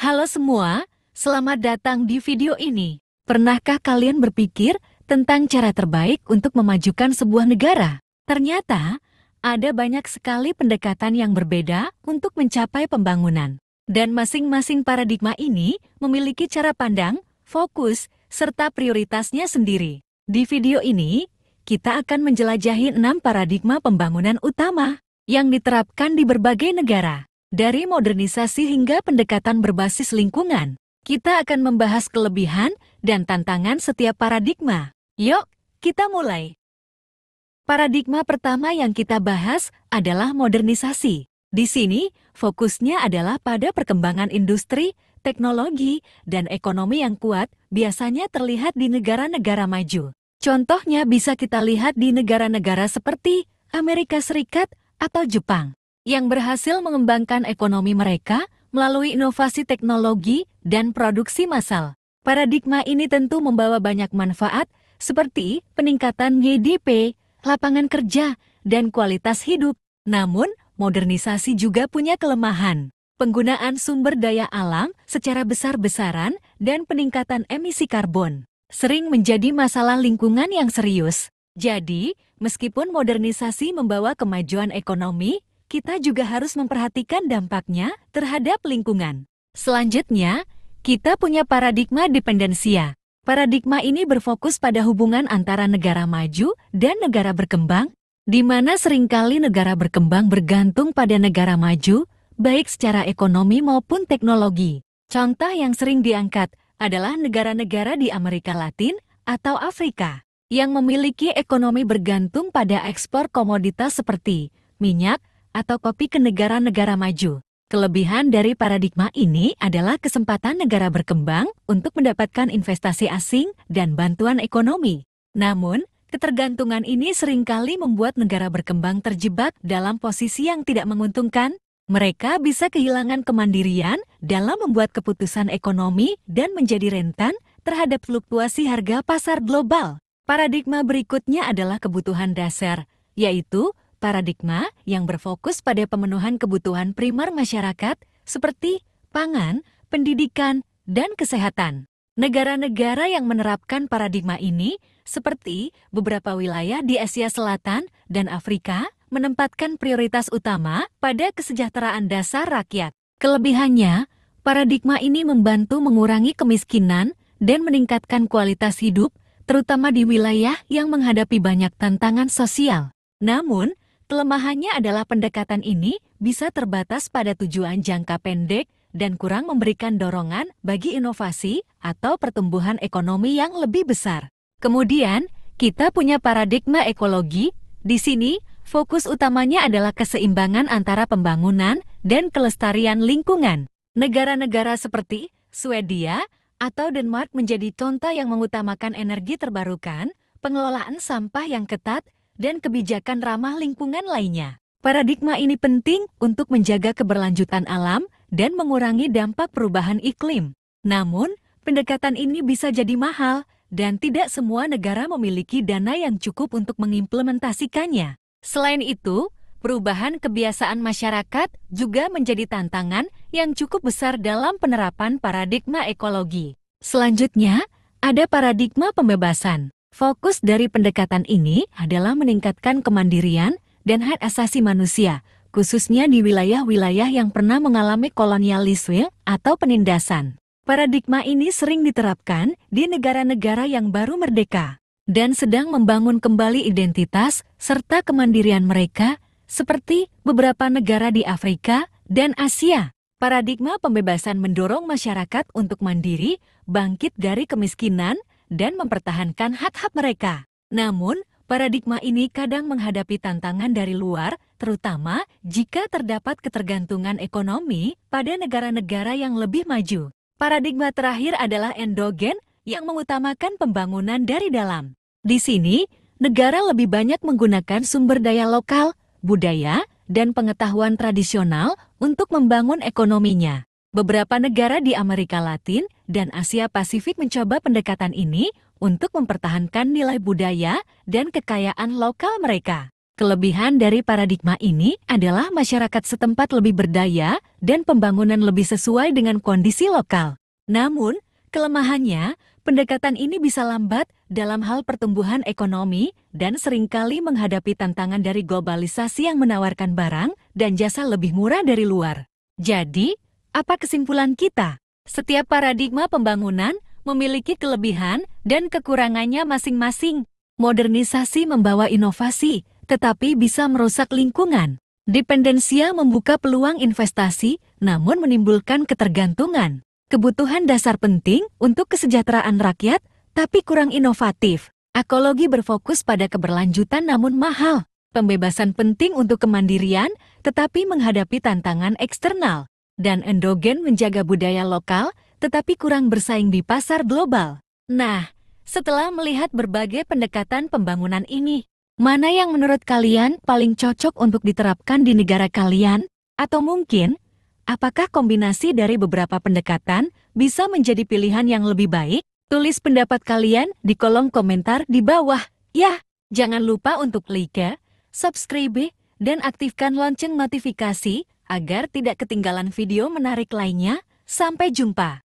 Halo semua, selamat datang di video ini. Pernahkah kalian berpikir tentang cara terbaik untuk memajukan sebuah negara? Ternyata, ada banyak sekali pendekatan yang berbeda untuk mencapai pembangunan. Dan masing-masing paradigma ini memiliki cara pandang, fokus, serta prioritasnya sendiri. Di video ini, kita akan menjelajahi 6 paradigma pembangunan utama yang diterapkan di berbagai negara. Dari modernisasi hingga pendekatan berbasis lingkungan, kita akan membahas kelebihan dan tantangan setiap paradigma. Yuk, kita mulai. Paradigma pertama yang kita bahas adalah modernisasi. Di sini, fokusnya adalah pada perkembangan industri, teknologi, dan ekonomi yang kuat biasanya terlihat di negara-negara maju. Contohnya bisa kita lihat di negara-negara seperti Amerika Serikat atau Jepang, yang berhasil mengembangkan ekonomi mereka melalui inovasi teknologi dan produksi massal. Paradigma ini tentu membawa banyak manfaat seperti peningkatan GDP, lapangan kerja, dan kualitas hidup. Namun, modernisasi juga punya kelemahan. Penggunaan sumber daya alam secara besar-besaran dan peningkatan emisi karbon sering menjadi masalah lingkungan yang serius. Jadi, meskipun modernisasi membawa kemajuan ekonomi, kita juga harus memperhatikan dampaknya terhadap lingkungan. Selanjutnya, kita punya paradigma dependensia. Paradigma ini berfokus pada hubungan antara negara maju dan negara berkembang, di mana seringkali negara berkembang bergantung pada negara maju, baik secara ekonomi maupun teknologi. Contoh yang sering diangkat adalah negara-negara di Amerika Latin atau Afrika, yang memiliki ekonomi bergantung pada ekspor komoditas seperti minyak, atau kopi ke negara-negara maju. Kelebihan dari paradigma ini adalah kesempatan negara berkembang untuk mendapatkan investasi asing dan bantuan ekonomi. Namun, ketergantungan ini seringkali membuat negara berkembang terjebak dalam posisi yang tidak menguntungkan. Mereka bisa kehilangan kemandirian dalam membuat keputusan ekonomi dan menjadi rentan terhadap fluktuasi harga pasar global. Paradigma berikutnya adalah kebutuhan dasar, yaitu paradigma yang berfokus pada pemenuhan kebutuhan primer masyarakat seperti pangan, pendidikan, dan kesehatan. Negara-negara yang menerapkan paradigma ini, seperti beberapa wilayah di Asia Selatan dan Afrika, menempatkan prioritas utama pada kesejahteraan dasar rakyat. Kelebihannya, paradigma ini membantu mengurangi kemiskinan dan meningkatkan kualitas hidup, terutama di wilayah yang menghadapi banyak tantangan sosial. Namun, kelemahannya adalah pendekatan ini bisa terbatas pada tujuan jangka pendek dan kurang memberikan dorongan bagi inovasi atau pertumbuhan ekonomi yang lebih besar. Kemudian, kita punya paradigma ekologi. Di sini, fokus utamanya adalah keseimbangan antara pembangunan dan kelestarian lingkungan. Negara-negara seperti Swedia atau Denmark menjadi contoh yang mengutamakan energi terbarukan, pengelolaan sampah yang ketat, dan kebijakan ramah lingkungan lainnya. Paradigma ini penting untuk menjaga keberlanjutan alam dan mengurangi dampak perubahan iklim. Namun, pendekatan ini bisa jadi mahal dan tidak semua negara memiliki dana yang cukup untuk mengimplementasikannya. Selain itu, perubahan kebiasaan masyarakat juga menjadi tantangan yang cukup besar dalam penerapan paradigma ekologi. Selanjutnya, ada paradigma pembebasan. Fokus dari pendekatan ini adalah meningkatkan kemandirian dan hak asasi manusia, khususnya di wilayah-wilayah yang pernah mengalami kolonialisme atau penindasan. Paradigma ini sering diterapkan di negara-negara yang baru merdeka dan sedang membangun kembali identitas serta kemandirian mereka, seperti beberapa negara di Afrika dan Asia. Paradigma pembebasan mendorong masyarakat untuk mandiri, bangkit dari kemiskinan, dan mempertahankan hak-hak mereka. Namun, paradigma ini kadang menghadapi tantangan dari luar, terutama jika terdapat ketergantungan ekonomi pada negara-negara yang lebih maju. Paradigma terakhir adalah endogen yang mengutamakan pembangunan dari dalam. Di sini, negara lebih banyak menggunakan sumber daya lokal, budaya, dan pengetahuan tradisional untuk membangun ekonominya. Beberapa negara di Amerika Latin dan Asia Pasifik mencoba pendekatan ini untuk mempertahankan nilai budaya dan kekayaan lokal mereka. Kelebihan dari paradigma ini adalah masyarakat setempat lebih berdaya dan pembangunan lebih sesuai dengan kondisi lokal. Namun, kelemahannya, pendekatan ini bisa lambat dalam hal pertumbuhan ekonomi dan seringkali menghadapi tantangan dari globalisasi yang menawarkan barang dan jasa lebih murah dari luar. Jadi, apa kesimpulan kita? Setiap paradigma pembangunan memiliki kelebihan dan kekurangannya masing-masing. Modernisasi membawa inovasi, tetapi bisa merusak lingkungan. Dependensia membuka peluang investasi, namun menimbulkan ketergantungan. Kebutuhan dasar penting untuk kesejahteraan rakyat, tapi kurang inovatif. Ekologi berfokus pada keberlanjutan namun mahal. Pembebasan penting untuk kemandirian, tetapi menghadapi tantangan eksternal. Dan endogen menjaga budaya lokal, tetapi kurang bersaing di pasar global. Nah, setelah melihat berbagai pendekatan pembangunan ini, mana yang menurut kalian paling cocok untuk diterapkan di negara kalian? Atau mungkin, apakah kombinasi dari beberapa pendekatan bisa menjadi pilihan yang lebih baik? Tulis pendapat kalian di kolom komentar di bawah. Ya, jangan lupa untuk like, subscribe, dan aktifkan lonceng notifikasi agar tidak ketinggalan video menarik lainnya. Sampai jumpa.